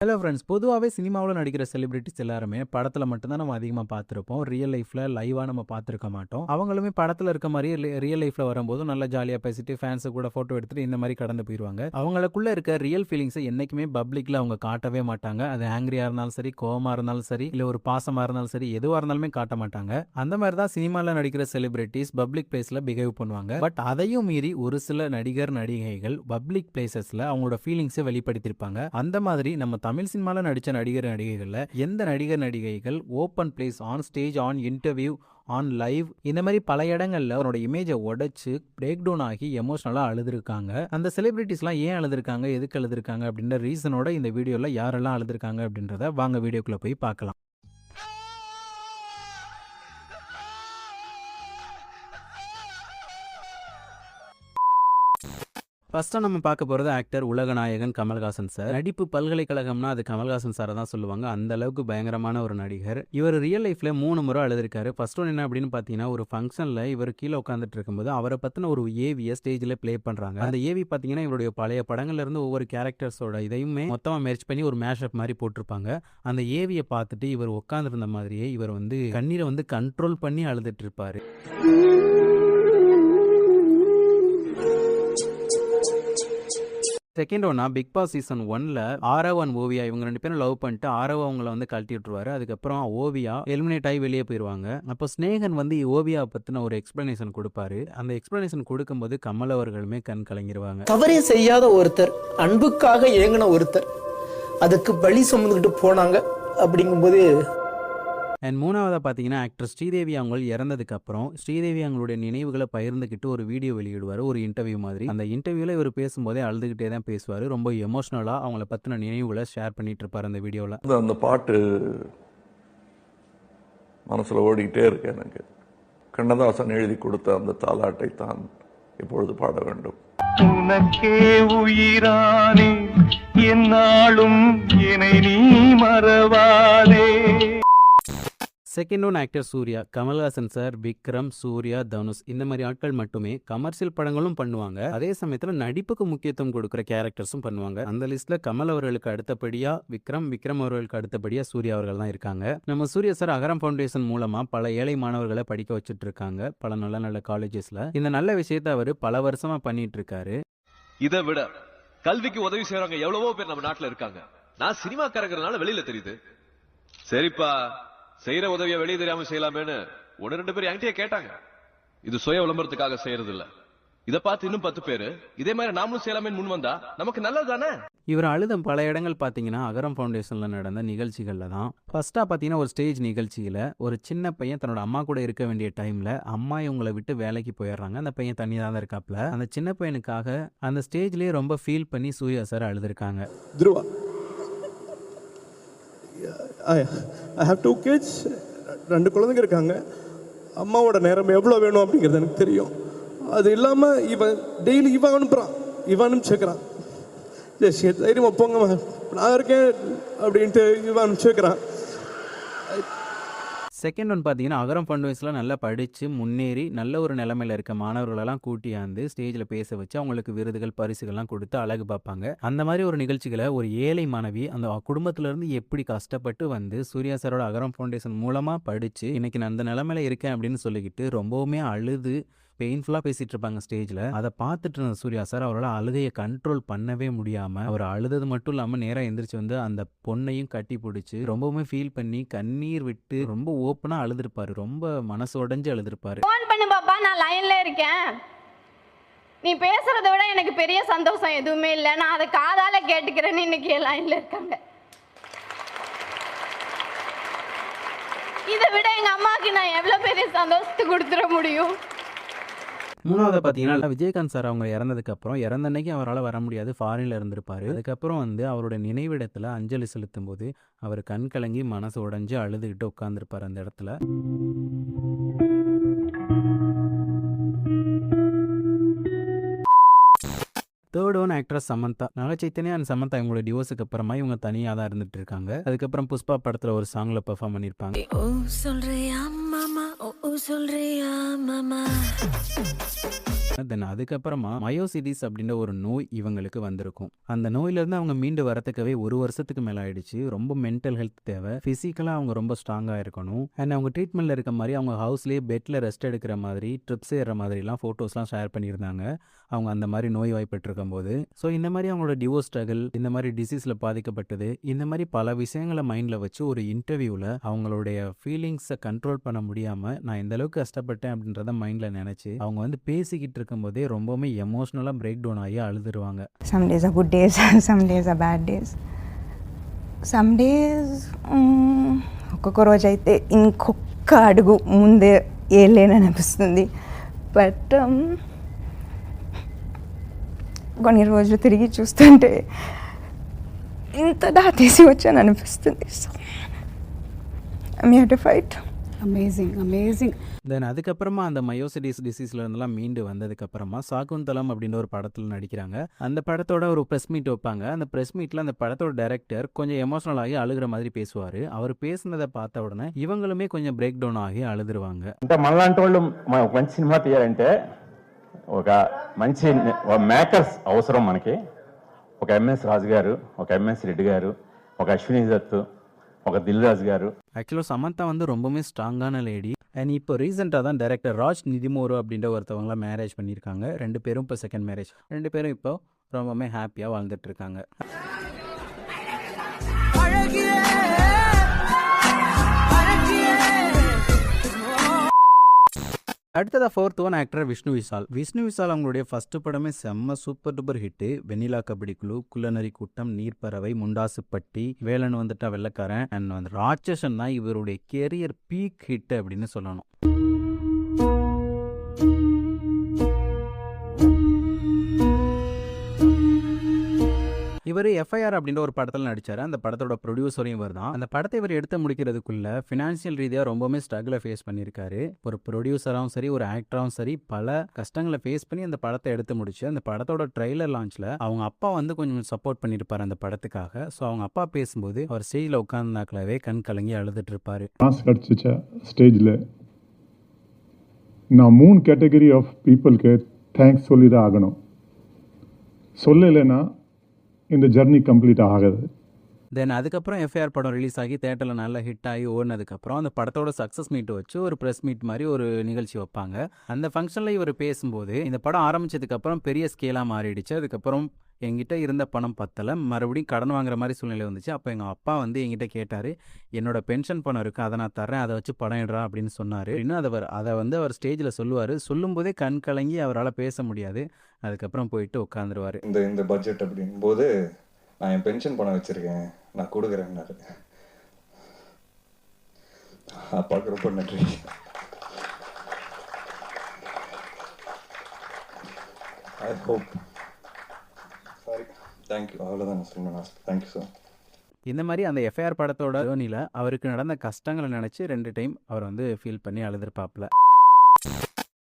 Hello friends, பொதுவாகவே சினிமாவில் நடிக்கிற செலிபிரிட்டிஸ் எல்லாருமே படத்தில் மட்டும்தான் நம்ம அதிகமாக பார்த்துருப்போம். ரியல் லைஃப்பில் லைவாக நம்ம பார்த்துருக்க மாட்டோம். அவங்களுமே படத்தில் இருக்க மாதிரி ரியல் லைஃப்பில் வரும்போது நல்லா ஜாலியாக பேசிட்டு ஃபேன்ஸு கூட ஃபோட்டோ எடுத்துட்டு இந்த மாதிரி கடந்து போயிடுவாங்க. அவங்களுக்குள்ள இருக்க ரியல் ஃபீலிங்ஸை என்றைக்குமே பப்ளிக்கில் அவங்க காட்டவே மாட்டாங்க. அது ஆங்கிரியாக இருந்தாலும் சரி, கோவமாக இருந்தாலும் சரி, இல்லை ஒரு பாசமாக இருந்தாலும் சரி, எதுவாக இருந்தாலுமே காட்ட மாட்டாங்க. அந்த மாதிரி தான் சினிமாவில் நடிக்கிற செலிபிரிட்டிஸ் பப்ளிக் பிளேஸில் பிஹேவ் பண்ணுவாங்க. பட் அதையும் மீறி ஒரு சில நடிகர் நடிகைகள் பப்ளிக் பிளேசஸில் அவங்களோட ஃபீலிங்ஸை வெளிப்படுத்தியிருப்பாங்க. அந்த மாதிரி நம்ம தமிழ் சினிமாவில் நடித்த நடிகர் நடிகைகளில் எந்த நடிகர் நடிகைகள் open place, on stage, on interview, on live, இந்த மாதிரி பல இடங்கள்ல அவரோட இமேஜை உடைச்சு பிரேக் டவுன் ஆகி எமோஷனலாக அழுதுருக்காங்க. அந்த செலிபிரிட்டிஸ்லாம் ஏன் அழுதுருக்காங்க, எதுக்கு அழுதுருக்காங்க அப்படின்ற ரீசனோட இந்த வீடியோவில் யாரெல்லாம் அழுதுருக்காங்க அப்படின்றத வாங்க வீடியோக்குள்ளே போய் பார்க்கலாம். ஃபர்ஸ்ட்டாக நம்ம பார்க்க போகிறது ஆக்டர் உலகநாயகன் கமல்ஹாசன் சார். நடிப்பு பல்கலைக்கழகம்னா அது கமல்ஹாசன் சாரை தான் சொல்லுவாங்க. அந்த அளவுக்கு பயங்கரமான ஒரு நடிகர். இவர் ரியல் லைஃப்பில் 3 முறை அழுதுருக்காரு. ஃபர்ஸ்ட் ஒன் என்ன அப்படின்னு பார்த்தீங்கன்னா, ஒரு ஃபங்க்ஷனில் இவர் கீழே உட்காந்துட்டு இருக்கும்போது அவரை பற்றின ஒரு ஏவியை ஸ்டேஜில் ப்ளே பண்ணுறாங்க. அந்த ஏவி பார்த்தீங்கன்னா இவருடைய பழைய படங்கள்ல இருந்து ஒவ்வொரு கேரக்டர்ஸோட இதையுமே மொத்தமாக மேட்ச் பண்ணி ஒரு மேஷப் மாதிரி போட்டிருப்பாங்க. அந்த ஏவியை பார்த்துட்டு இவர் உட்காந்துருந்த மாதிரியே இவர் கண்ணீரை கண்ட்ரோல் பண்ணி அழுதுட்டு இருப்பாரு. செகண்ட் ஒன்னா பிக் பாஸ் சீசன் 1ல ஆரவ் அண்ட் ஓவியா இவங்க 2 பேரும் லவ் பண்ணிட்டு ஆரவ் அவங்கள கழட்டி விட்டுருவாரு. அதுக்கப்புறம் ஓவியா எலிமினேட் ஆகி வெளியே போயிடுவாங்க. அப்போ ஸ்னேகன் ஓவியா பத்தின ஒரு எக்ஸ்பிளனேஷன் கொடுப்பாரு. அந்த எக்ஸ்பிளனேஷன் கொடுக்கும்போது கமல் அவர்களுமே கண் கலங்கிடுவாங்க. தவறே செய்யாத ஒருத்தர், அன்புக்காக ஏங்கின ஒருத்தர் அதுக்கு பலி சுமந்துக்கிட்டு போனாங்க அப்படிங்கும்போது. அண்ட் மூணாவதாக பார்த்தீங்கன்னா ஆக்டர் ஸ்ரீதேவி அவங்க இறந்ததுக்கு அப்புறம் ஸ்ரீதேவி அவங்களுடைய நினைவுகளை பகிர்ந்துக்கிட்டு ஒரு வீடியோ வெளியிடுவார், ஒரு இன்டர்வியூ மாதிரி. அந்த இன்டர்வியூவில் இவர் பேசும்போதே அழுதுகிட்டே தான் பேசுவார். ரொம்ப எமோஷ்னலாக அவங்கள பற்றின நினைவுகளை ஷேர் பண்ணிட்டு இருப்பார் அந்த வீடியோவில். அந்த பாட்டு மனசில் ஓடிக்கிட்டே இருக்கு எனக்கு. கண்ணதாசன் எழுதி கொடுத்த அந்த தாலாட்டை தான் இப்பொழுது பாட வேண்டும். உனக்கே உயிரானே என்னாலும் என்னை நீ மறவாதே. Second one actor Surya. Kamal Haasan sir, Vikram, Surya, Dhanush இந்த மாதிரி ஆட்கள் மட்டுமே கமர்ஷியல் படங்களும் பண்ணுவாங்க. அதே சமயத்தில் நடிப்புக்கு முக்கியத்துவம் கொடுக்குற கேரக்டர்ஸும் பண்ணுவாங்க. அந்த லிஸ்ட்ல கமல் அவர்களுக்கு அடுத்தபடியா விக்ரம் அவர்களுக்கு அடுத்தபடியா சூர்யா அவர்கள் தான் இருக்காங்க. நம்ம சூர்யா சார் அகரம் ஃபவுண்டேஷன் மூலமா பல ஏழை மாணவர்களை படிக்க வச்சுட்டு இருக்காங்க, பல நல்ல காலேஜஸ்ல. இந்த நல்ல விஷயத்தை அவர் பல வருஷமா பண்ணிட்டு இருக்காரு. இதை விட கல்விக்கு உதவி செய்யறவங்க எவ்வளவோ பேர் நம்ம நாட்டுல இருக்காங்க. நான் சினிமாக்காரங்கிறதுனால வெளியில தெரியுது. சரிப்பா, செய்யற உதவியை வெளியே தெரியாம செய்யலாமேன்னு 1-2 பேர் என்கிட்டயே கேட்டாங்க. இது சுய விளம்பரத்துக்காக செய்யறது இல்ல. இதை பார்த்து இன்னும் 10 பேரு இதே மாதிரி நாமளும் செய்யலாமே முன் வந்தா நமக்கு நல்லது தானே. இவர் அழுத பல இடங்கள் பார்த்தீங்கன்னா அகரம் ஃபவுண்டேஷன்ல நடந்த நிகழ்ச்சிகள்ல தான். ஃபர்ஸ்டா பார்த்தீங்கன்னா ஒரு ஸ்டேஜ் நிகழ்ச்சியில ஒரு சின்ன பையன் தன்னோட அம்மா கூட இருக்க வேண்டிய டைம்ல அம்மா இவங்களை விட்டு வேலைக்கு போயிடுறாங்க. அந்த பையன் தனியாக தான் இருக்காப்ல. அந்த சின்ன பையனுக்காக அந்த ஸ்டேஜ்லயே ரொம்ப ஃபீல் பண்ணி Surya sir அழுதுருக்காங்க. Dhruva, I have 2 kids, 2 குழந்தைங்க இருக்காங்க. அம்மாவோட நேரம் எவ்வளோ வேணும் அப்படிங்கிறது எனக்கு தெரியும். அது இல்லாமல் இவன் டெய்லி இவன் அனுப்பிச்சுக்கிறான். தைரியமாக போங்க நான் இருக்கேன் அப்படின்ட்டு இவன் அனுப்பிச்சுக்கிறான். செகண்ட் ஒன் பார்த்தீங்கன்னா அகரம் ஃபவுண்டேஷனில் நல்லா படித்து முன்னேறி நல்ல ஒரு நிலைமையில் இருக்க மாணவர்களெல்லாம் கூட்டியாந்து ஸ்டேஜில் பேச வச்சு அவங்களுக்கு விருதுகள் பரிசுகள்லாம் கொடுத்து அழகு பார்ப்பாங்க. அந்த மாதிரி ஒரு நிகழ்ச்சிகளை ஒரு ஏழை மாணவி அந்த குடும்பத்திலேருந்து எப்படி கஷ்டப்பட்டு சூர்யா சாரோட அகரம் ஃபவுண்டேஷன் மூலமாக படித்து இன்னைக்கு நான் அந்த நிலைமையில இருக்கேன் அப்படின்னு சொல்லிக்கிட்டு ரொம்பவுமே அழுது பெயின்ஃபுல்லாக பேசிட்டு இருப்பாங்க ஸ்டேஜில். அதை பார்த்துட்டு இருந்த சூர்யா சார் அவரோட அழுகையை கண்ட்ரோல் பண்ணவே முடியாமல் அவர் அழுதது மட்டும் இல்லாமல் நேராக எந்திரிச்சு அந்த பொண்ணையும் கட்டி பிடிச்சி ரொம்பவுமே ஃபீல் பண்ணி கண்ணீர் விட்டு ரொம்ப ஓப்பனாக அழுதுருப்பாரு. ரொம்ப மனசு உடைஞ்சு அழுதுருப்பாரு. ஃபோன் பண்ணு பாப்பா, நான் லைன்ல இருக்கேன். நீ பேசுறத விட எனக்கு பெரிய சந்தோஷம் எதுவுமே இல்லை. நான் அதை காதால கேட்டுக்கிறேன்னு இன்னைக்கு லைன்ல இருக்காங்க. இதை விட எங்க அம்மாவுக்கு நான் எவ்வளவு பெரிய சந்தோஷத்தை கொடுத்துட முடியும். மூணாவது பார்த்தீங்கன்னா விஜயகாந்த் சார் அவங்க இறந்ததுக்கு அப்புறம் இறந்த அன்னைக்கு அவரால் வர முடியாது, ஃபாரின்ல இருந்திருப்பாரு. அதுக்கப்புறம் அவரோட நினைவிடத்தில் அஞ்சலி செலுத்தும் போது அவர் கண் கலங்கி மனசு உடைஞ்சு அழுதுகிட்டு உட்கார்ந்துருப்பார் அந்த இடத்துல. Third third one actress Samantha. Naga Chaitanya and Samantha இவங்களோட டிவோர்ஸுக்கு அப்புறமா இவங்க தனியாக தான் இருந்துட்டு இருக்காங்க. அதுக்கப்புறம் புஷ்பா படத்தில் ஒரு சாங்கில் பெர்ஃபார்ம் பண்ணியிருப்பாங்க. தென் அதுக்கப்புறமா மயோசிடிஸ் அப்படின்ற ஒரு நோய் இவங்களுக்கு வந்திருக்கும். அந்த நோயிலிருந்து அவங்க மீண்டு வரத்துக்கவே 1 வருஷத்துக்கு மேலே ஆயிடுச்சு. ரொம்ப மென்டல் ஹெல்த் தேவை, ஃபிசிக்கலாக அவங்க ரொம்ப ஸ்ட்ராங்காக இருக்கணும். அண்ட் அவங்க ட்ரீட்மெண்ட்டில் இருக்க மாதிரி அவங்க ஹவுஸ்லேயே பெட்டில் ரெஸ்ட் எடுக்கிற மாதிரி ட்ரிப்ஸ் ஏறுற மாதிரிலாம் ஃபோட்டோஸ்லாம் ஷேர் பண்ணியிருந்தாங்க அவங்க அந்த மாதிரி நோய் வாய்ப்பட்டிருக்கும் போது. ஸோ இந்த மாதிரி அவங்களோட டிவோர்ஸ் ஸ்ட்ரகிள், இந்த மாதிரி டிசீஸில் பாதிக்கப்பட்டது, இந்த மாதிரி பல விஷயங்களை மைண்டில் வச்சு ஒரு இன்டர்வியூவில் அவங்களுடைய ஃபீலிங்ஸை கண்ட்ரோல் பண்ண முடியாமல் நான் இந்த அளவுக்கு கஷ்டப்பட்டேன் அப்படின்றத மைண்டில் நினச்சி அவங்க வந்து பேசிக்கிட்டு இருக்கும்போதே ரொம்பவுமே எமோஷ்னலாக பிரேக் டவுன் ஆகி அழுதுருவாங்க. Some days are good days, some days are bad days. Some days ఒక్కొక్క రోజు అయితే ఇంకొక అడుగు ముందే వేయలేననిపిస్తుంది. బట్ కొన్ని రోజులు తిరిగి చూస్తుంటే ఇంత దాటేసి వచ్చాను అనిపిస్తుంది. So I have to fight. Amazing. Then அதுக்கப்புறமா அந்த மயோசிடிஸ் டிசீஸ்ல இருந்தெல்லாம் மீண்டு வந்ததுக்கப்புறமா சாகுந்தலம் அப்படின்ற ஒரு படத்தில் நடிக்கிறாங்க. அந்த படத்தோட ஒரு ப்ரெஸ் மீட் வைப்பாங்க. அந்த ப்ரெஸ் மீட்டில் அந்த படத்தோட டைரக்டர் கொஞ்சம் எமோஷனல் ஆகி அழுகிற மாதிரி பேசுவார். அவர் பேசுனதை பார்த்த உடனே இவங்களுமே கொஞ்சம் பிரேக் டவுன் ஆகி அழுதுருவாங்க. అంటే మనలాంటి వాళ్ళు ఒక మంచి సినిమా తీయాలంటే ఒక మంచి మేకర్స్ అవసరం మనకి. ఒక ఎంఎస్ రాజు గారు, ఒక ఎంఎస్ రెడ్డి గారు, ఒక అశ్విని దత్, ఒక దిల్ రాజు గారు. ஆக்சுவலாக சமந்தா வந்து ரொம்பவுமே ஸ்ட்ராங்கான லேடி. அண்ட் இப்போ ரீசெண்டாக தான் டைரக்டர் ராஜ் நிதிமோரு அப்படின்ற ஒருத்தவங்களாம் மேரேஜ் பண்ணியிருக்காங்க. 2 பேரும் இப்போ செகண்ட் மேரேஜ். 2 பேரும் இப்போ ரொம்பவுமே ஹாப்பியாக வாழ்ந்துட்டு இருக்காங்க. அடுத்ததாக 4th one actor Vishnu Vishal. Vishnu Vishal அவங்களுடைய ஃபர்ஸ்ட் படமே செம்ம சூப்பர் டூப்பர் ஹிட்டு. வெண்ணிலா கபடி குழு, குள்ளநரி கூட்டம், நீர்ப்பறவை, முண்டாசுப்பட்டி, வேலன் வந்துட்டா வெள்ளக்காரன் அண்ட் வந்து ராட்சசன் தான் இவருடைய கெரியர் பீக் ஹிட் அப்படின்னு சொல்லணும். இவர் எஃப்ஐஆர் அப்படின்ற ஒரு படத்தில் நடிச்சார். அந்த படத்தோட ப்ரொடியூசரும் இவர் தான். அந்த படத்தை இவர் எடுத்து முடிக்கிறதுக்குள்ள ஃபினான்ஷியல் ரீதியாக ரொம்பவுமே ஸ்ட்ரகிளை ஃபேஸ் பண்ணியிருக்காரு. ஒரு ப்ரொடியூசராகவும் சரி, ஒரு ஆக்டராகவும் சரி, பல கஷ்டங்களை ஃபேஸ் பண்ணி அந்த படத்தை எடுத்து முடிச்சு அந்த படத்தோட ட்ரெய்லர் லான்ச்சில் அவங்க அப்பா வந்து கொஞ்சம் சப்போர்ட் பண்ணியிருப்பார் அந்த படத்துக்காக. ஸோ அவங்க அப்பா பேசும்போது அவர் ஸ்டேஜில் உட்கார்ந்தாக்களாவே கண் கலங்கி அழுதுட்டு இருப்பாரு. ஸ்டேஜில் நான் 3 கேட்டகரி ஆஃப் பீப்புளுக்கு தேங்க்ஸ் சொல்லி தான் ஆகணும். சொல்லலைன்னா இந்த ஜர்னி கம்ப்ளீட் ஆகாது. தென் அதுக்கப்புறம் எஃப்ஐஆர் படம் ரிலீஸ் ஆகி தேட்டரில் நல்லா ஹிட் ஆகி ஓடினதுக்கப்புறம் அந்த படத்தோட சக்ஸஸ் மீட் வச்சு ஒரு ப்ரெஸ் மீட் மாதிரி ஒரு நிகழ்ச்சி வைப்பாங்க. அந்த ஃபங்க்ஷனில் இவர் பேசும்போது இந்த படம் ஆரம்பித்ததுக்கப்புறம் பெரிய ஸ்கேலாக மாறிடுச்சு. அதுக்கப்புறம் என்கிட்ட இருந்த பணம் பத்தலை, மறுபடியும் கடன் வாங்குற மாதிரி சூழ்நிலை வந்துச்சு. அப்போ எங்கள் அப்பா வந்து என்கிட்ட கேட்டார், என்னோட பென்ஷன் பணம் இருக்குது, அதை நான் தரேன், அதை வச்சு படம் எடுறா அப்படின்னு சொன்னார். இன்னும் அதை வந்து அவர் ஸ்டேஜில் சொல்லுவார். சொல்லும்போதே கண் கலங்கி அவரால் பேச முடியாது. அதுக்கப்புறம் போயிட்டு உட்காந்துருவார். இந்த பட்ஜெட் அப்படின் போது நான் என் பென்ஷன் பணம் வச்சுருக்கேன், நான் கொடுக்குறேன்னாரு. அப்பாவுக்கு ரொம்ப நன்றி. ஐ ஹோப் சாரி தேங்க்யூ அவ்வளோதான் நான் சொல்லணும். Thank you sir. இந்த மாதிரி அந்த எஃப்ஐஆர் படத்தோட ஜேர்னியில் அவருக்கு நடந்த கஷ்டங்களை நினச்சி 2 டைம் அவர் வந்து ஃபீல் பண்ணி அழுதுருப்பாப்புல.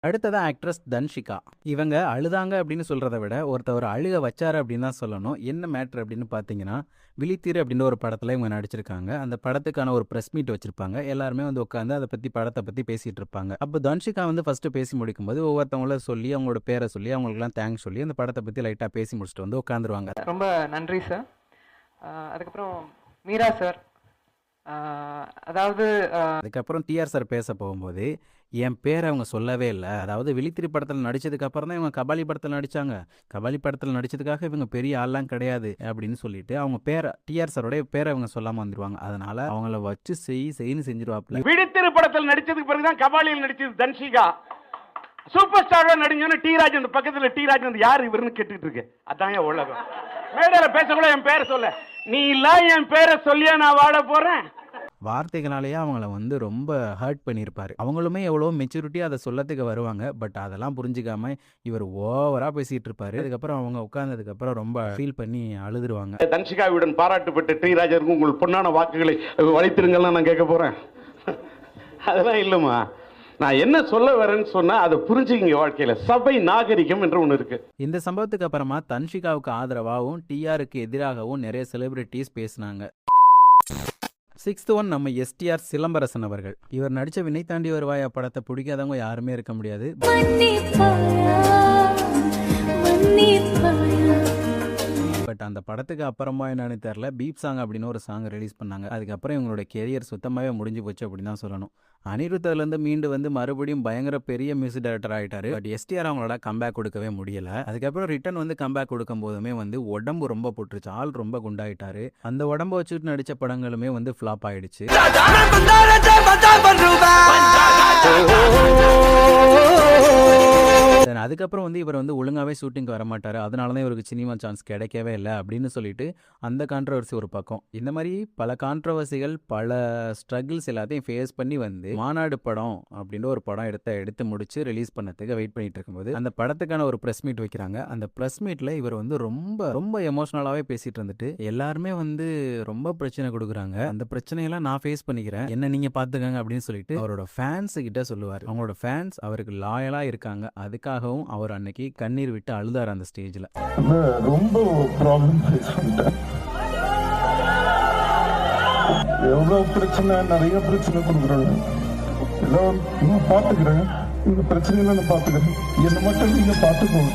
அடுத்ததான் ஆக்ட்ரஸ் தன்ஷிகா. இவங்க அழுதாங்க அப்படின்னு சொல்கிறத விட ஒருத்தவர் அழுக வச்சாரு அப்படின்னு தான் சொல்லணும். என்ன மேட்ரு அப்படின்னு பார்த்தீங்கன்னா, விழித்திரு அப்படின்ற ஒரு படத்தில் இவங்க நடிச்சிருக்காங்க. அந்த படத்துக்கான ஒரு ப்ரெஸ் மீட் வச்சுருப்பாங்க. எல்லாருமே வந்து உட்காந்து அதை பற்றி படத்தை பற்றி பேசிகிட்டு இருப்பாங்க. அப்போ தன்ஷிகா வந்து ஃபஸ்ட்டு பேசி முடிக்கும்போது ஒவ்வொருத்தவங்கள சொல்லி அவங்களோட பேரை சொல்லி அவங்களுக்குலாம் தேங்க்ஸ் சொல்லி அந்த படத்தை பற்றி லைட்டாக பேசி முடிச்சுட்டு வந்து உட்காந்துருவாங்க. ரொம்ப நன்றி சார். அதுக்கப்புறம் மீரா சார், அதாவது அதுக்கப்புறம் டிஆர் சார் பேச போகும்போது என் பேரை அவங்க சொல்லவே இல்லை. அதாவது விழித்திரி படத்தில் நடித்ததுக்கு அப்புறம் தான் இவங்க கபாலி படத்தில் நடித்தாங்க. கபாலி படத்தில் நடித்ததுக்காக இவங்க பெரிய ஆள்லாம் கிடையாது அப்படின்னு சொல்லிட்டு அவங்க பேரை டிஆர் சாரோடைய பேரை அவங்க சொல்லாமல் வந்துடுவாங்க. அதனால அவங்கள வச்சு செய்யு செஞ்சிருவாப்புல. விழித்திரு படத்தில் நடித்ததுக்கு பிறகுதான் கபாலியில் நடிச்சது தன்ஷிகா. சூப்பர் ஸ்டாரோட நடிஞ்சோன்னு டி ராஜ் அந்த பக்கத்தில் டி ராஜ் வந்து யார் இவருன்னு கேட்டுட்டு இருக்கு. அதான் என் உலகம். மேடையில் பேசக்கூட என் பேரை சொல்ல, நீ எல்லாம் என் பேரை சொல்லியா நான் வாழ போறேன். வார்த்தைகளாலேயே அவங்கள வந்து ரொம்ப ஹர்ட் பண்ணியிருப்பார். அவங்களுமே எவ்வளோ மெச்சூரிட்டியாக அதை சொல்லத்துக்கு வருவாங்க. பட் அதெல்லாம் புரிஞ்சிக்காம இவர் ஓவராக பேசிகிட்டு இருப்பார். அதுக்கப்புறம் அவங்க உட்கார்ந்ததுக்கப்புறம் ரொம்ப ஃபீல் பண்ணி அழுதுருவாங்க. தன்ஷிகாவுடன் பாராட்டுப்பட்ட டி ராஜருக்கு உங்கள் பொன்னான வாக்குகளை வளைத்திருங்கள்லாம் நான் கேட்க போகிறேன். அதெல்லாம் இல்லைம்மா, நான் என்ன சொல்ல வரேன்னு சொன்னா அதை புரிஞ்சுக்கிங்க. வாழ்க்கையில சபை நாகரிகம் என்று ஒண்ணு இருக்கு. இந்த சம்பவத்துக்கு அப்புறமா தன்ஷிகாவுக்கு ஆதரவாகவும் டிஆருக்கு எதிராகவும் நிறைய செலிபிரிட்டிஸ் பேசினாங்க. 6th ஒன் நம்ம எஸ்டிஆர் சிலம்பரசன் அவர்கள். இவர் நடித்த வினை தாண்டி வருவாயா படத்தை பிடிக்காதவங்க யாருமே இருக்க முடியாது. பட் அந்த படத்துக்கு அப்புறமா என்னன்னு தெரியல, பீப் சாங் அப்படின்னு ஒரு சாங் ரிலீஸ் பண்ணாங்க. அதுக்கப்புறம் இவங்களோட கெரியர் சுத்தமாகவே முடிஞ்சு போச்சு அப்படின்னு தான் சொல்லணும். அனிருத்திலேருந்து மீண்டு வந்து மறுபடியும் பயங்கர பெரிய மியூசிக் டைரக்டர் ஆகிட்டாரு. பட் எஸ்டிஆர் அவங்களோட கம்பேக் கொடுக்கவே முடியல. அதுக்கப்புறம் ரிட்டர்ன் வந்து கம்பேக் கொடுக்கும் போதுமே வந்து உடம்பு ரொம்ப போட்டுருச்சு, ஆள் ரொம்ப குண்டாயிட்டாரு. அந்த உடம்பை வச்சுட்டு நடித்த படங்களுமே வந்து ஃப்ளாப் ஆயிடுச்சு. அதுக்கப்புறம் வந்து இவர் வந்து ஒழுங்காகவே ஷூட்டிங்க்கு வரமாட்டார், அதனால தான் இவருக்கு சினிமா சான்ஸ் கிடைக்கவே இல்லை அப்படின்னு சொல்லிட்டு அந்த கான்ட்ரவர்சி ஒரு பக்கம். இந்த மாதிரி பல கான்ட்ரவர்சிகள், பல ஸ்ட்ரகிள்ஸ் எல்லாத்தையும் ஃபேஸ் பண்ணி வந்து மாநாடு படம் அப்படின்ற ஒரு படம் எடுத்து முடிச்சு ரிலீஸ் பண்ணதுக்கு வெயிட் பண்ணிட்டு இருக்கும்போது அந்த படத்துக்கான ஒரு ப்ரெஸ் மீட் வைக்கிறாங்க. அந்த ப்ரெஸ் மீட்டில் இவர் வந்து ரொம்ப ரொம்ப எமோஷனலாகவே பேசிட்டு இருந்துட்டு எல்லாருமே வந்து ரொம்ப பிரச்சனை கொடுக்குறாங்க, அந்த பிரச்சனையெல்லாம் நான் ஃபேஸ் பண்ணிக்கிறேன், என்ன நீங்கள் பார்த்துக்கங்க அப்படின்னு சொல்லிட்டு அவரோட ஃபேன்ஸ் கிட்ட சொல்லுவார். அவங்களோட ஃபேன்ஸ் அவருக்கு லாயலாக இருக்காங்க, அதுக்காகவும் அவர் அன்னைக்கு கண்ணீர் விட்டு அழுதார் அந்த ஸ்டேஜில். ரொம்ப ப்ராப்ளம் ஃபேஸ் பண்ணிட்டேன். எவ்வளோ பிரச்சனை, நிறைய பிரச்சனை கொடுக்குறாங்க. எல்லாம் நான் பார்த்துக்கிறேன், இந்த பிரச்சனையெல்லாம் நான் பார்த்துக்கிறேன், என்னை மட்டும் நீங்க பார்த்துக்கோங்க.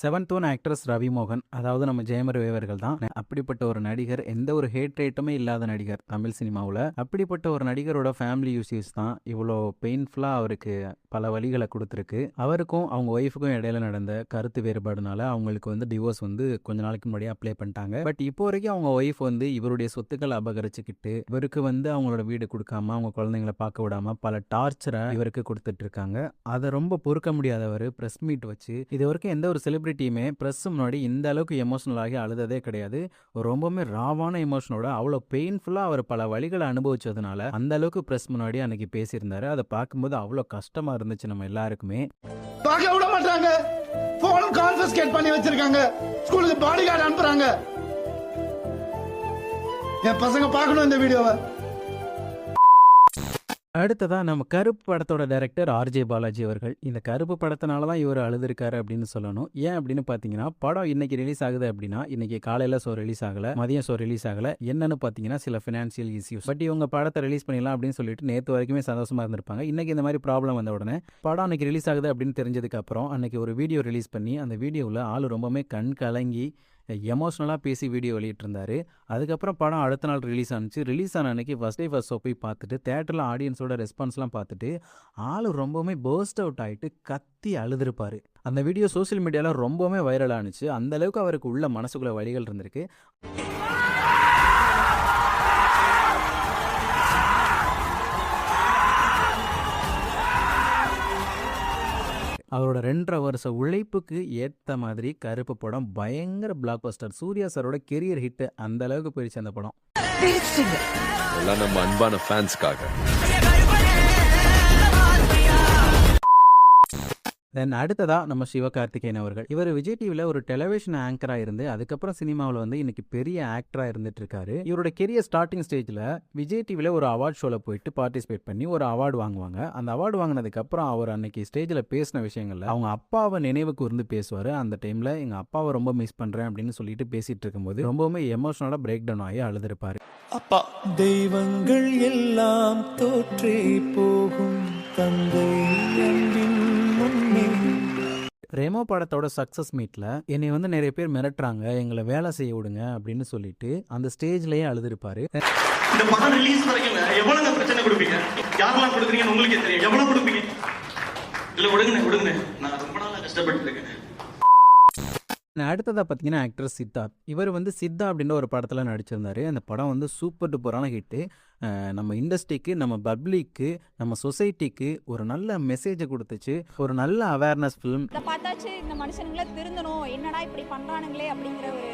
7th ஒன் ஆக்ட்ரஸ் ரவி மோகன், அதாவது நம்ம ஜெயமர் வேவர்கள் தான். அப்படிப்பட்ட ஒரு நடிகர், எந்த ஒரு ஹேட் ரேட்டுமே இல்லாத நடிகர் தமிழ் சினிமாவில். அப்படிப்பட்ட ஒரு நடிகரோட ஃபேமிலி இஷ்யூஸ் தான் இவ்வளோ பெயின்ஃபுல்லாக அவருக்கு பல வழிகளை கொடுத்துருக்கு. அவருக்கும் அவங்க ஒய்ஃபுக்கும் இடையில நடந்த கருத்து வேறுபாடுனால அவங்களுக்கு வந்து டிவோர்ஸ் வந்து கொஞ்ச நாளைக்கு முன்னாடியே அப்ளை பண்ணிட்டாங்க. பட் இப்போ வரைக்கும் அவங்க ஒய்ஃப் வந்து இவருடைய சொத்துக்களை அபகரிச்சுக்கிட்டு இவருக்கு வந்து அவங்களோட வீடு கொடுக்காம, அவங்க குழந்தைங்களை பார்க்க விடாம பல டார்ச்சரை இவருக்கு கொடுத்துட்டு இருக்காங்க. அதை ரொம்ப பொறுக்க முடியாதவர் ப்ரெஸ் மீட் வச்சு இது வரைக்கும் எந்த ஒரு செலிபிரிட்டியுமே ப்ரெஸ் முன்னாடி இந்த அளவுக்கு எமோஷனல் ஆகி அழுததே கிடையாது. ரொம்பவுமே ராவான எமோஷனோட அவ்வளோ பெயின்ஃபுல்லாக அவர் பல வழிகளை அனுபவிச்சதுனால அந்த அளவுக்கு ப்ரெஸ் முன்னாடி அன்னைக்கு பேசியிருந்தாரு. அதை பார்க்கும்போது அவ்வளோ கஷ்டமா இருந்துச்சு நம்ம எல்லாருக்குமே. பார்க்க விட மாட்டாங்க, போன் கான்ஃபிஸ்கேட் பண்ணி வச்சிருக்காங்க, ஸ்கூலுக்கு பாடி கார்டு அனுப்புறாங்க. என் பசங்க பார்க்கணும் இந்த வீடியோவை. அடுத்ததா நம்ம கருப்பு படத்தோட டைரக்டர் ஆர்ஜே பாலாஜி அவர்கள். இந்த கருப்பு படத்தினால தான் இவர் அழுதுருக்காரு அப்படின்னு சொல்லணும். ஏன் அப்படின்னு பார்த்தீங்கன்னா, படம் இன்னைக்கு ரிலீஸ் ஆகுது அப்படின்னா இன்னைக்கு காலையில் ஷோ ரிலீஸ் ஆகலை, மதியம் ஷோ ரிலீஸ் ஆகலை. என்னன்னு பார்த்தீங்கன்னா சில ஃபினான்ஷியல் இஷ்யூஸ். பட் இவங்க படத்தை ரிலீஸ் பண்ணிடலாம் அப்படின்னு சொல்லிட்டு நேற்று வரைக்குமே சந்தோஷமா இருந்திருப்பாங்க. இன்னைக்கு இந்த மாதிரி ப்ராப்ளம் வந்த உடனே படம் அன்னைக்கு ரிலீஸ் ஆகுது அப்படின்னு தெரிஞ்சதுக்கு அப்புறம் அன்னைக்கு ஒரு வீடியோ ரிலீஸ் பண்ணி அந்த வீடியோவில் ஆள் ரொம்பவுமே கண் கலங்கி எமோஷ்னலாக பேசி வீடியோ வெளியிட்டிருந்தாரு. அதுக்கப்புறம் படம் அடுத்த நாள் ரிலீஸ் ஆனிச்சு. ரிலீஸ் ஆன அன்னைக்கு ஃபர்ஸ்ட் டே ஃபர்ஸ்ட் ஷோ போய் பார்த்துட்டு தேட்டரில் ஆடியன்ஸோட ரெஸ்பான்ஸ்லாம் பார்த்துட்டு ஆள் ரொம்பவுமே பர்ஸ்ட் அவுட் ஆகிட்டு கத்தி அழுதுருப்பார். அந்த வீடியோ சோசியல் மீடியாவில் ரொம்பவுமே வைரல் ஆனிச்சு. அந்தளவுக்கு அவருக்கு உள்ள மனசுக்குள்ள வழிகள் இருந்திருக்கு. அவரோட 2.5 வருஷ உழைப்புக்கு ஏற்ற மாதிரி கருப்பு படம் பயங்கர பிளாக் பஸ்டர். சூர்யா சாரோட கெரியர் ஹிட் அந்த அளவுக்கு போயிடுச்சு அந்த படம். எல்லாம் நம்ம அன்பான ஃபேன்ஸ்க்காக. தென் அடுத்ததா நம்ம சிவகார்த்திகேயன் அவர்கள். இவர் விஜய் டிவியில் ஒரு டெலிவிஷன் ஆங்கராக இருந்து அதுக்கப்புறம் சினிமாவில் வந்து இன்னைக்கு பெரிய ஆக்டராக இருந்துட்டு இருக்காரு. இவரோட கெரியர் ஸ்டார்டிங் ஸ்டேஜில் விஜய் டிவியில் ஒரு அவார்ட் ஷோவில் போயிட்டு பார்ட்டிசிபேட் பண்ணி ஒரு அவார்டு வாங்குவாங்க. அந்த அவார்டு வாங்கினதுக்கப்புறம் அவர் அன்னைக்கு ஸ்டேஜில் பேசின விஷயங்கள்ல அவங்க அப்பாவை நினைவு கூர்ந்து பேசுவார். அந்த டைமில் எங்கள் அப்பாவை ரொம்ப மிஸ் பண்ணுறேன் அப்படின்னு சொல்லிட்டு பேசிட்டு இருக்கும்போது ரொம்பவுமே எமோஷனலாக பிரேக் டவுன் ஆகி அழுதுருப்பாரு. அப்பா தெய்வங்கள் எல்லாம் தோற்றே போகும் தந்தை அன்பின் முன்னே. ரெமோ படத்தோட சக்ஸஸ் மீட்டில் என்னை வந்து நிறைய பேர் மிரட்டுறாங்க, எங்களை வேலை செய்ய விடுங்க அப்படின்னு சொல்லிட்டு அந்த ஸ்டேஜ்லேயே அழுதுருப்பாரு. இந்த படம் ரிலீஸ் வரைக்கும் எவ்வளவு பிரச்சனை கொடுப்பீங்க, யாரெல்லாம் கொடுக்குறீங்கன்னு உங்களுக்கே தெரியும், எவ்வளவு கொடுப்பீங்க? இல்லை விடுங்க, நான் ரொம்ப நாளாக கஷ்டப்பட்டு இருக்கேன். அடுத்ததாக பார்த்தீங்கன்னா ஆக்டர் சித்தார்த். இவர் வந்து சித்தா அப்படின்ற ஒரு படத்தில் நடிச்சிருந்தாரு. அந்த படம் வந்து சூப்பர் டூப்பரான ஹிட்டு. நம்ம இண்டஸ்ட்ரிக்கு, நம்ம பப்ளிக்கு, நம்ம சொசைட்டிக்கு ஒரு நல்ல மெசேஜை கொடுத்துச்சு. ஒரு நல்ல அவேர்னஸ் ஃபிலிம். இதை பார்த்தாச்சு இந்த மனுஷனுங்களே திருந்தணும், என்னடா இப்படி பண்ணுறானுங்களே அப்படிங்கிற ஒரு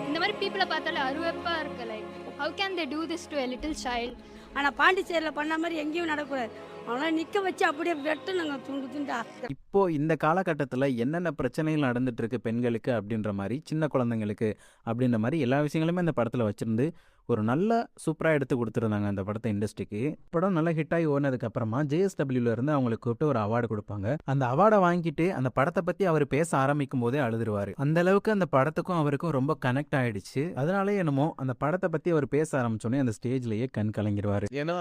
இந்த மாதிரி பீப்புளை பார்த்தாலே அருவெப்பாக இருக்கு. Like how can they do this to a little child. ஆனால் பாண்டிச்சேரியில் பண்ண மாதிரி எங்கேயும் நடக்கூடாது. அவங்களாம் நிற்க வச்சு அப்படியே வெட்டணுங்க துண்டு துண்டா. இப்போ இந்த காலகட்டத்தில் என்னென்ன பிரச்சனைகள் நடந்துட்டு இருக்கு பெண்களுக்கு அப்படின்ற மாதிரி, சின்ன குழந்தைங்களுக்கு அப்படின்ற மாதிரி எல்லா விஷயங்களுமே அந்த படத்தில் வச்சிருந்து ஒரு நல்ல சூப்பராக எடுத்து கொடுத்துருந்தாங்க அந்த படத்தை இண்டஸ்ட்ரிக்கு. படம் நல்லா ஹிட் ஆகி ஓடினதுக்கு அப்புறமா JSWல இருந்து அவங்களுக்கு கூப்பிட்டு ஒரு அவார்டு கொடுப்பாங்க. அந்த அவார்டை வாங்கிட்டு அந்த படத்தை பற்றி அவர் பேச ஆரம்பிக்கும் போதே அழுதுருவார். அந்த அளவுக்கு அந்த படத்துக்கும் அவருக்கும் ரொம்ப கனெக்ட் ஆயிடுச்சு. அதனாலே என்னமோ அந்த படத்தை பற்றி அவர் பேச ஆரம்பிச்சோன்னே அந்த ஸ்டேஜ்லேயே கண் கலங்கிடுவார். ஏன்னா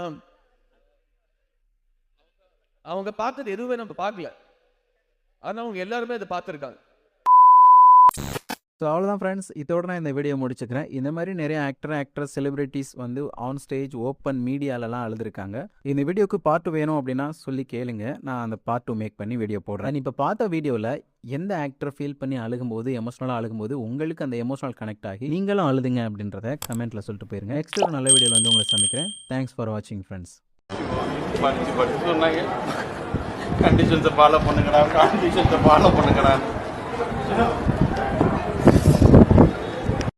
அவங்க பார்த்தது எதுவுமே நம்ம பார்க்கல, ஆனால் அவங்க எல்லாருமே அதை பார்த்துருக்காங்க. ஸோ அவ்வளோதான் ஃப்ரெண்ட்ஸ், இதோட நான் இந்த வீடியோ முடிச்சுக்கிறேன். இந்த மாதிரி நிறைய ஆக்ட்ரஸ் செலிபிரிட்டிஸ் வந்து ஆன் ஸ்டேஜ் ஓப்பன் மீடியாலலாம் அழுதுருக்காங்க. இந்த வீடியோக்கு பார்ட் வேணும் அப்படின்னா சொல்லி கேளுங்க, நான் அந்த பார்ட் 2 மேக் பண்ணி வீடியோ போடுறேன். இப்போ பார்த்த வீடியோவில் எந்த ஆக்டர் ஃபீல் பண்ணி அழுகும்போது, எமோஷனலாக அழுகும்போது உங்களுக்கு அந்த எமோஷனல் கனெக்ட் ஆகி நீங்களும் அழுதுங்க அப்படின்றத கமெண்ட்டில் சொல்லிட்டு போயிருங்க. நெக்ஸ்ட் ஒரு நல்ல வீடியோவில் வந்து உங்களை சந்திக்கிறேன். தேங்க்ஸ் ஃபார் வாட்சிங் ஃப்ரெண்ட்ஸ். படிச்சு சொன்னாங்க, கண்டிஷன்ஸை ஃபாலோ பண்ணுங்கடா, கண்டிஷன்ஸை ஃபாலோ பண்ணுங்கடா.